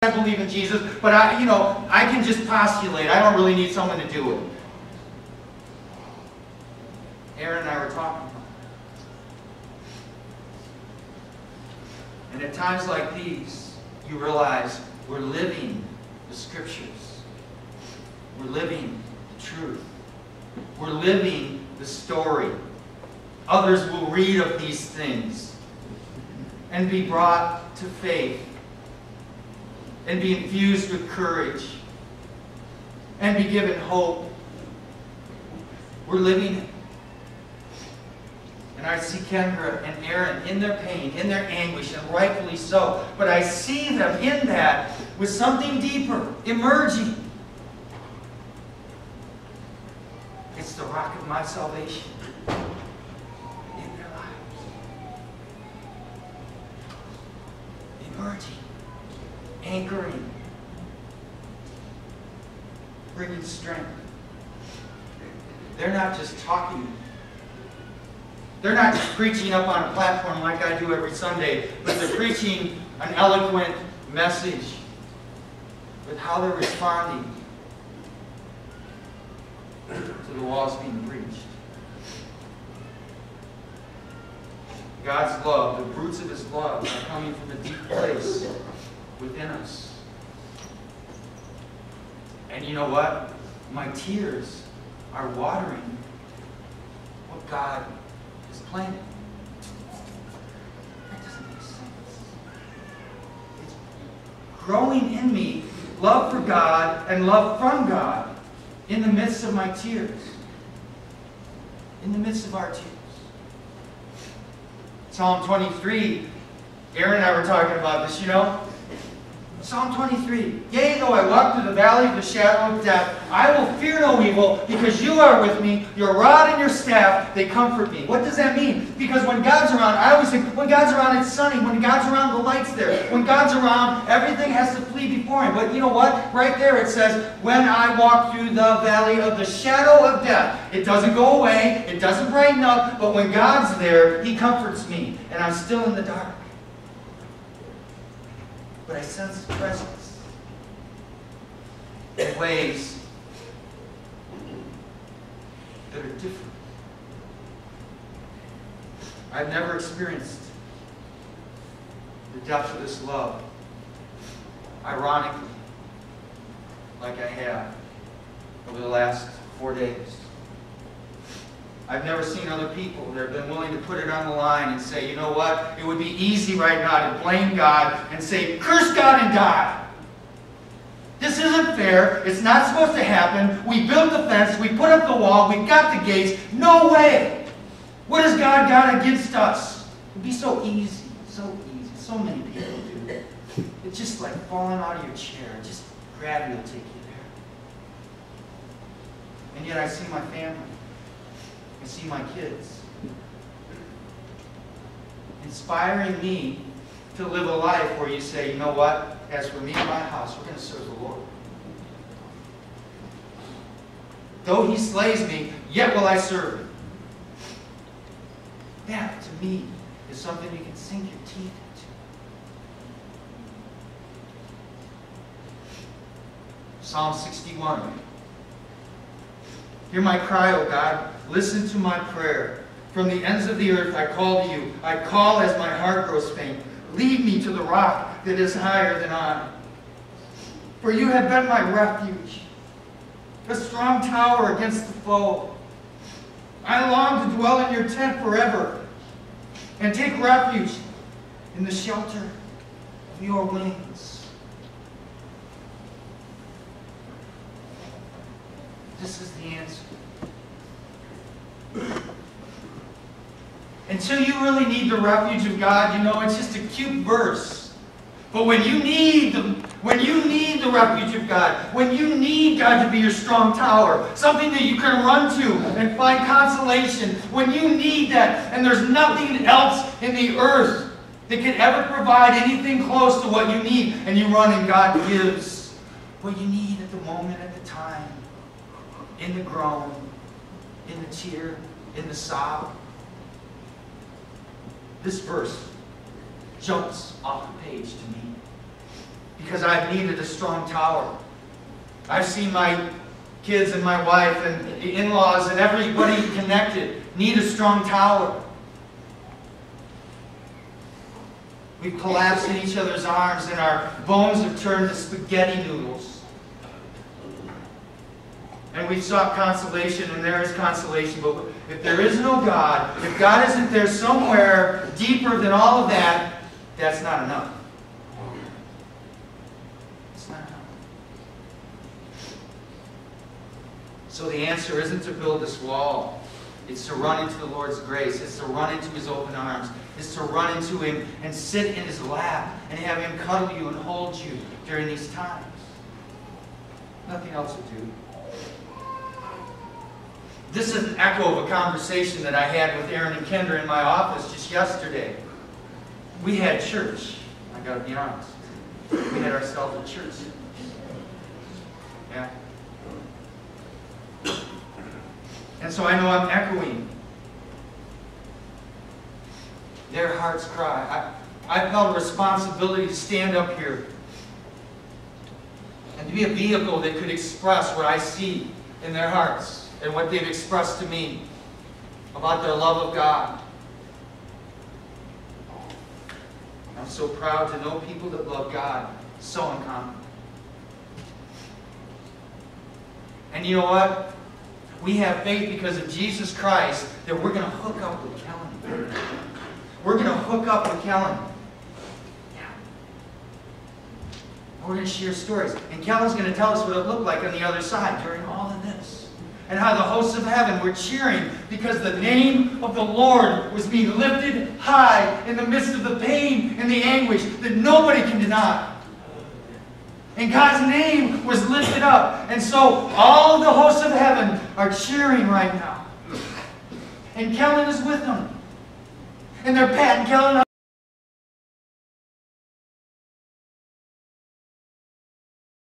I believe in Jesus, but I can just postulate. I don't really need someone to do it. Aaron and I were talking about it. And at times like these, you realize we're living the Scriptures. We're living the truth. We're living the story. Others will read of these things and be brought to faith and be infused with courage and be given hope. We're living it. And I see Kendra and Aaron in their pain, in their anguish, and rightfully so. But I see them in that with something deeper, emerging. It's the rock of my salvation in their lives. Emerging. Anchoring, bringing strength. They're not just talking. They're not just preaching up on a platform like I do every Sunday, but they're preaching an eloquent message with how they're responding to the walls being preached. God's love, the roots of His love, are coming from a deep place within us. And you know what? My tears are watering what God has planted. That doesn't make sense. It's growing in me love for God and love from God in the midst of my tears. In the midst of our tears. Psalm 23, Aaron and I were talking about this, Psalm 23. Yea, though I walk through the valley of the shadow of death, I will fear no evil, because you are with me. Your rod and your staff, they comfort me. What does that mean? Because when God's around, I always think, when God's around, it's sunny. When God's around, the light's there. When God's around, everything has to flee before Him. But you know what? Right there it says, when I walk through the valley of the shadow of death. It doesn't go away. It doesn't brighten up. But when God's there, He comforts me. And I'm still in the dark. But I sense His presence in ways that are different. I've never experienced the depth of this love, ironically, like I have over the last 4 days. I've never seen other people that have been willing to put it on the line and say, you know what? It would be easy right now to blame God and say, curse God and die. This isn't fair. It's not supposed to happen. We built the fence. We put up the wall. We got the gates. No way. What has God got against us? It would be so easy. So easy. So many people do. It's just like falling out of your chair. Just gravity will take you there. And yet I see my family. I see my kids inspiring me to live a life where you say, you know what? As for me and my house, we're going to serve the Lord. Though He slays me, yet will I serve Him. That, to me, is something you can sink your teeth into. Psalm 61. Hear my cry, O God. Listen to my prayer. From the ends of the earth I call to you. I call as my heart grows faint. Lead me to the rock that is higher than I. For you have been my refuge, a strong tower against the foe. I long to dwell in your tent forever and take refuge in the shelter of your wings. This is the answer. Until you really need the refuge of God, it's just a cute verse. But when you need the refuge of God, when you need God to be your strong tower, something that you can run to and find consolation, when you need that, and there's nothing else in the earth that can ever provide anything close to what you need, and you run and God gives what you need at the moment, at the time, in the groan, in the tear, in the sob. This verse jumps off the page to me. because I've needed a strong tower. I've seen my kids and my wife and the in-laws and everybody connected need a strong tower. We've collapsed in each other's arms and our bones have turned to spaghetti noodles. And we've sought consolation, and there is consolation, but if there is no God, if God isn't there somewhere deeper than all of that, that's not enough. It's not enough. So the answer isn't to build this wall. It's to run into the Lord's grace. It's to run into His open arms. It's to run into Him and sit in His lap and have Him cuddle you and hold you during these times. Nothing else will do. This is an echo of a conversation that I had with Aaron and Kendra in my office just yesterday. We had church. I got to be honest. We had ourselves a church. Yeah. And so I know I'm echoing their heart's cry. I felt a responsibility to stand up here and to be a vehicle that could express what I see in their hearts and what they've expressed to me about their love of God. I'm so proud to know people that love God so uncommon. And you know what? We have faith because of Jesus Christ that we're going to hook up with Kelan. We're going to hook up with Kelan. Yeah. We're going to share stories. And Kelan's going to tell us what it looked like on the other side during all of this. And how the hosts of heaven were cheering because the name of the Lord was being lifted high in the midst of the pain and the anguish that nobody can deny. And God's name was lifted up. And so all of the hosts of heaven are cheering right now. And Kelan is with them. And they're patting Kelan